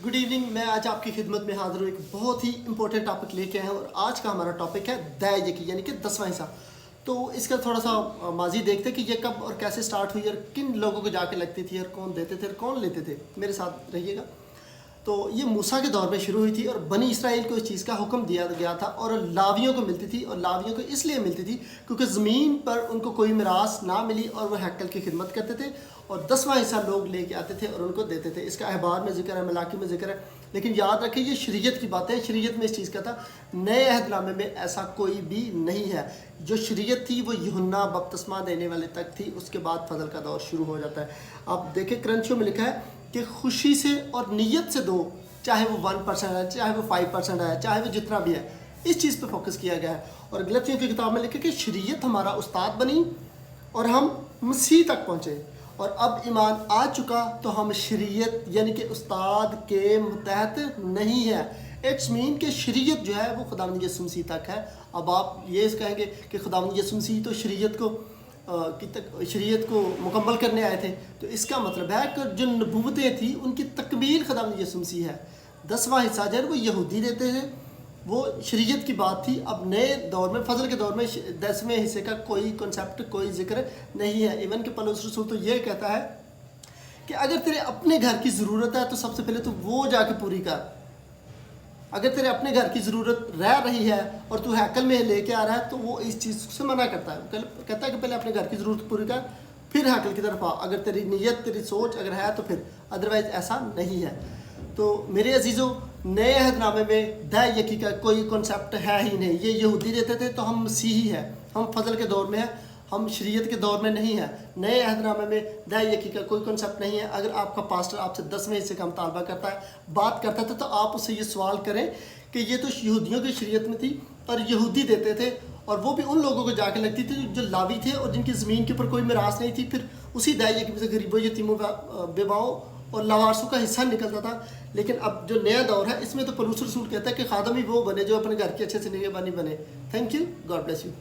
Good evening. मैं आज आपकी खिदमत में हाजिर हूँ। एक बहुत ही इंपॉर्टेंट टॉपिक लेके आए हैं और आज का हमारा टॉपिक है दाय यकी यानी कि 10वां हिस्सा। तो इसका थोड़ा सा माजी देखते हैं कि ये कब और कैसे स्टार्ट हुई और किन लोगों को जाके लगती थी और कौन देते थे और कौन लेते थे। मेरे साथ रहिएगा। तो ये मूसा के दौर में शुरू हुई थी और बनी इसराइल को इस चीज़ का हुक्म दिया गया था और लावियों को मिलती थी। और लावियों को इसलिए मिलती थी क्योंकि ज़मीन पर उनको कोई मिरास ना मिली और वह हैकल की खिदमत करते थे और 10वां हिस्सा लोग लेके आते थे और उनको देते थे। इसका अहबार में ज़िक्र है, मलाकी में ज़िक्र है। लेकिन याद रखें ये शरीयत की बातें हैं। शरीयत में इस चीज़ का था। नए अहदनामे में ऐसा कोई भी नहीं है। जो शरीयत थी वो यूहन्ना बपतिस्मा देने वाले तक थी। उसके बाद फजल का दौर शुरू हो जाता है। आप देखें क्रंचों में लिखा है कि खुशी से और नीयत से दो, चाहे वो 1% है, चाहे वो 5% है, चाहे वो जितना भी है। इस चीज़ पे फोकस किया गया है। और गलतियों की किताब में लिखा कि शरीयत हमारा उस्ताद बनी और हम मसीह तक पहुँचे और अब ईमान आ चुका तो हम शरीयत यानी कि उस्ताद के मुतहत नहीं है। इट्स मीन कि शरीयत जो है वो खुदावंद यीशु मसीह तक है। अब आप ये कहेंगे कि खुदावंद यीशु मसीह तो शरीयत को मुकम्मल करने आए थे। तो इसका मतलब है कि जो नबूवतें थी उनकी तकमील खुदावंद यीशु मसीह है। 10वां हिस्सा जो है वो यहूदी देते थे, वो शरीयत की बात थी। अब नए दौर में फजल के दौर में 10वें हिस्से का कोई कॉन्सेप्ट कोई जिक्र नहीं है। इवन कि पौलुस रसूल तो ये कहता है कि अगर तेरे अपने घर की ज़रूरत है तो सबसे पहले तो वो जाके पूरी कर। अगर तेरे अपने घर की ज़रूरत रह रही है और तू हैकल में लेके आ रहा है तो वो इस चीज़ से मना करता है। कहता है कि पहले अपने घर की ज़रूरत पूरी कर फिर हैकल की तरफ आ। अगर तेरी नीयत तेरी सोच अगर है तो फिर, अदरवाइज़ ऐसा नहीं है। तो मेरे अजीज़ों, नए अहदनामे में दाय यकी का कोई कॉन्सेप्ट है ही नहीं। ये यहूदी देते थे तो हम मसीही हैं, हम फजल के दौर में हैं, हम शरीयत के दौर में नहीं है। नए अहदनामे में दाय यकी का कोई कॉन्सेप्ट नहीं है। अगर आपका पास्टर आपसे 10वें हिस्से का मुतालबा करता है, बात करता था, तो आप उससे ये सवाल करें कि ये तो यहूदियों की शरीयत में थी और यहूदी देते थे और वो भी उन लोगों को जाके लगती थी जो लावी थे और जिनकी ज़मीन के ऊपर कोई मिरास नहीं थी। फिर उसी दाय यकी में से गरीबों, यतीमों, बेवाओं और लवारसों का हिस्सा निकलता था। लेकिन अब जो नया दौर है इसमें तो पौलुस रसूल कहता है कि खादम ही वो बने जो अपने घर की अच्छे से निगहबानी बने। Thank you, God bless you.